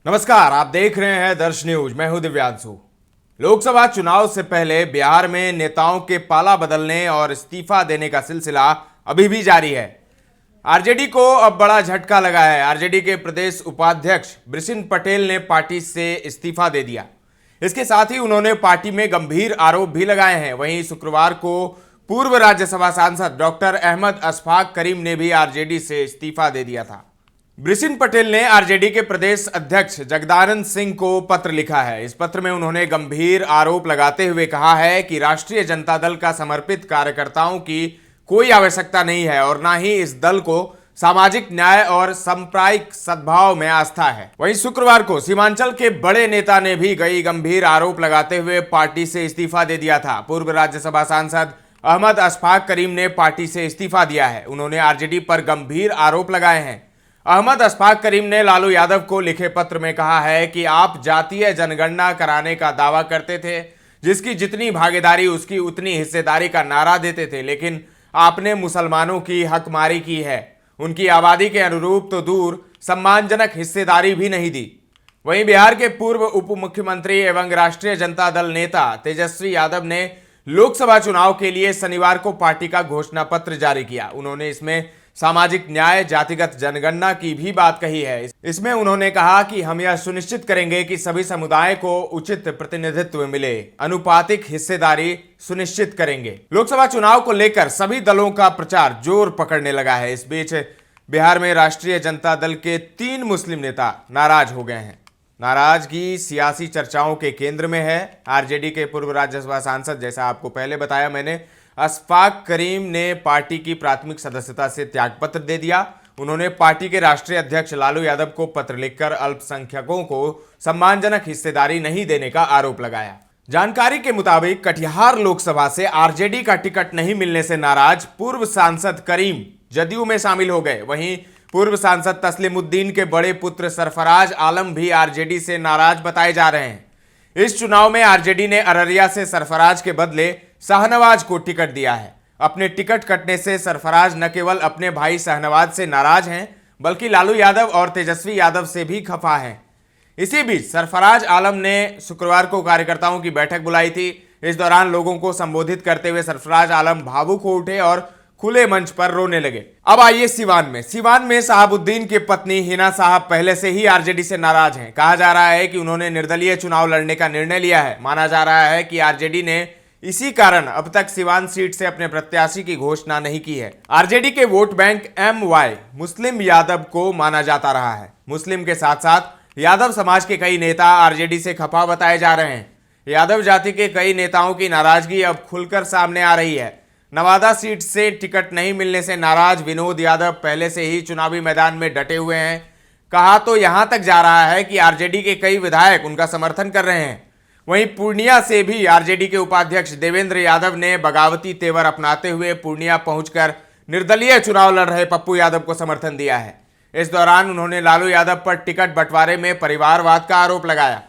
नमस्कार, आप देख रहे हैं दर्श न्यूज। मैं हूं दिव्यांशु। लोकसभा चुनाव से पहले बिहार में नेताओं के पाला बदलने और इस्तीफा देने का सिलसिला अभी भी जारी है। आरजेडी को अब बड़ा झटका लगा है। आरजेडी के प्रदेश उपाध्यक्ष बृषिन पटेल ने पार्टी से इस्तीफा दे दिया। इसके साथ ही उन्होंने पार्टी में गंभीर आरोप भी लगाए हैं। वहीं शुक्रवार को पूर्व राज्यसभा सांसद डॉक्टर अहमद अशफाक करीम ने भी आरजेडी से इस्तीफा दे दिया था। बृषिन पटेल ने आरजेडी के प्रदेश अध्यक्ष जगदानंद सिंह को पत्र लिखा है। इस पत्र में उन्होंने गंभीर आरोप लगाते हुए कहा है कि राष्ट्रीय जनता दल का समर्पित कार्यकर्ताओं की कोई आवश्यकता नहीं है और ना ही इस दल को सामाजिक न्याय और सांप्रदायिक सद्भाव में आस्था है। वहीं शुक्रवार को सीमांचल के बड़े नेता ने भी कई गंभीर आरोप लगाते हुए पार्टी से इस्तीफा दे दिया था। पूर्व राज्यसभा सांसद अहमद अशफाक करीम ने पार्टी से इस्तीफा दिया है। उन्होंने आरजेडी पर गंभीर आरोप लगाए हैं। अहमद अशफाक करीम ने लालू यादव को लिखे पत्र में कहा है कि आप जातीय जनगणना कराने का दावा करते थे, जिसकी जितनी भागीदारी उसकी उतनी हिस्सेदारी का नारा देते थे, लेकिन आपने मुसलमानों की हकमारी की है। उनकी आबादी के अनुरूप तो दूर, सम्मानजनक हिस्सेदारी भी नहीं दी। वहीं बिहार के पूर्व उप मुख्यमंत्री एवं राष्ट्रीय जनता दल नेता तेजस्वी यादव ने लोकसभा चुनाव के लिए शनिवार को पार्टी का घोषणा पत्र जारी किया। उन्होंने इसमें सामाजिक न्याय, जातिगत जनगणना की भी बात कही है। इसमें उन्होंने कहा कि हम यह सुनिश्चित करेंगे कि सभी समुदाय को उचित प्रतिनिधित्व मिले, अनुपातिक हिस्सेदारी सुनिश्चित करेंगे। लोकसभा चुनाव को लेकर सभी दलों का प्रचार जोर पकड़ने लगा है। इस बीच बिहार में राष्ट्रीय जनता दल के 3 मुस्लिम नेता नाराज हो गए हैं। नाराजगी सियासी चर्चाओं के केंद्र में है। आरजेडी के पूर्व राज्यसभा सांसद, जैसा आपको पहले बताया मैंने, अशफाक करीम ने पार्टी की प्राथमिक सदस्यता से त्यागपत्र दे दिया। उन्होंने पार्टी के राष्ट्रीय अध्यक्ष लालू यादव को पत्र लिखकर अल्पसंख्यकों को सम्मानजनक हिस्सेदारी नहीं देने का आरोप लगाया। जानकारी के मुताबिक कटिहार लोकसभा से आरजेडी का टिकट नहीं मिलने से नाराज पूर्व सांसद करीम जदयू में शामिल हो गए। वहीं पूर्व सांसद तस्लीमुद्दीन के बड़े पुत्र सरफराज आलम भी आरजेडी से नाराज बताए जा रहे हैं। इस चुनाव में आरजेडी ने अररिया से सरफराज के बदले शाहनवाज को टिकट दिया है। अपने टिकट कटने से सरफराज न केवल अपने भाई शाहनवाज से नाराज हैं, बल्कि लालू यादव और तेजस्वी यादव से भी खफा हैं। इसी बीच सरफराज आलम ने शुक्रवार को कार्यकर्ताओं की बैठक बुलाई थी। इस दौरान लोगों को संबोधित करते हुए सरफराज आलम भावुक हो उठे और खुले मंच पर रोने लगे। अब आइए सिवान में साहबुद्दीन की पत्नी हिना साहब पहले से ही आरजेडी से नाराज हैं। कहा जा रहा है कि उन्होंने निर्दलीय चुनाव लड़ने का निर्णय लिया है। माना जा रहा है कि आरजेडी ने इसी कारण अब तक सिवान सीट से अपने प्रत्याशी की घोषणा नहीं की है। आरजेडी के वोट बैंक MY मुस्लिम यादव को माना जाता रहा है। मुस्लिम के साथ साथ यादव समाज के कई नेता आरजेडी से खफा बताए जा रहे हैं। यादव जाति के कई नेताओं की नाराजगी अब खुलकर सामने आ रही है। नवादा सीट से टिकट नहीं मिलने से नाराज विनोद यादव पहले से ही चुनावी मैदान में डटे हुए हैं। कहा तो यहां तक जा रहा है कि आरजेडी के कई विधायक उनका समर्थन कर रहे हैं। वहीं पूर्णिया से भी आरजेडी के उपाध्यक्ष देवेंद्र यादव ने बगावती तेवर अपनाते हुए पूर्णिया पहुंचकर निर्दलीय चुनाव लड़ रहे पप्पू यादव को समर्थन दिया है। इस दौरान उन्होंने लालू यादव पर टिकट बंटवारे में परिवारवाद का आरोप लगाया।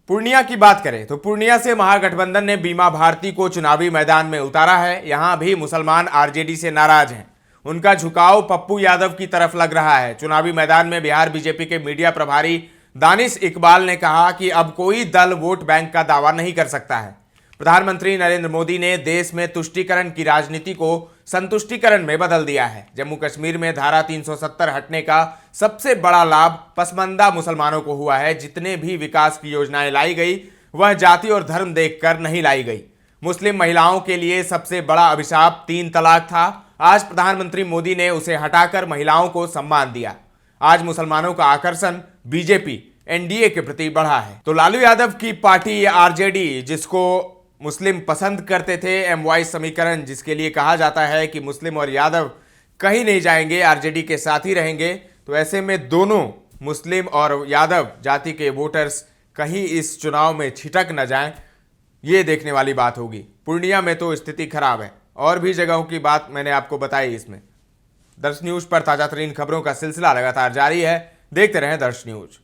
पूर्णिया की बात करें तो पूर्णिया से महागठबंधन ने बीमा भारती को चुनावी मैदान में उतारा है। यहां भी मुसलमान आरजेडी से नाराज हैं। उनका झुकाव पप्पू यादव की तरफ लग रहा है। चुनावी मैदान में बिहार बीजेपी के मीडिया प्रभारी दानिश इकबाल ने कहा कि अब कोई दल वोट बैंक का दावा नहीं कर सकता है। प्रधानमंत्री नरेंद्र मोदी ने देश में तुष्टीकरण की राजनीति को संतुष्टीकरण में बदल दिया है। जम्मू कश्मीर में धारा 370 हटने का सबसे बड़ा लाभ पसमानदा मुसलमानों को हुआ है। जितने भी विकास की योजनाएं लाई गई वह जाति और धर्म देखकर नहीं लाई गई। मुस्लिम महिलाओं के लिए सबसे बड़ा अभिशाप 3 तलाक था। आज प्रधानमंत्री मोदी ने उसे हटाकर महिलाओं को सम्मान दिया। आज मुसलमानों का आकर्षण बीजेपी एनडीए के प्रति बढ़ा है। तो लालू यादव की पार्टी आरजेडी, जिसको मुस्लिम पसंद करते थे, MY समीकरण जिसके लिए कहा जाता है कि मुस्लिम और यादव कहीं नहीं जाएंगे, आरजेडी के साथ ही रहेंगे, तो ऐसे में दोनों मुस्लिम और यादव जाति के वोटर्स कहीं इस चुनाव में छिटक न जाएं, ये देखने वाली बात होगी। पूर्णिया में तो स्थिति खराब है। और भी जगहों की बात मैंने आपको बताई। इसमें दर्श न्यूज पर ताजा तरीन खबरों का सिलसिला लगातार जारी है। देखते रहें दर्श न्यूज।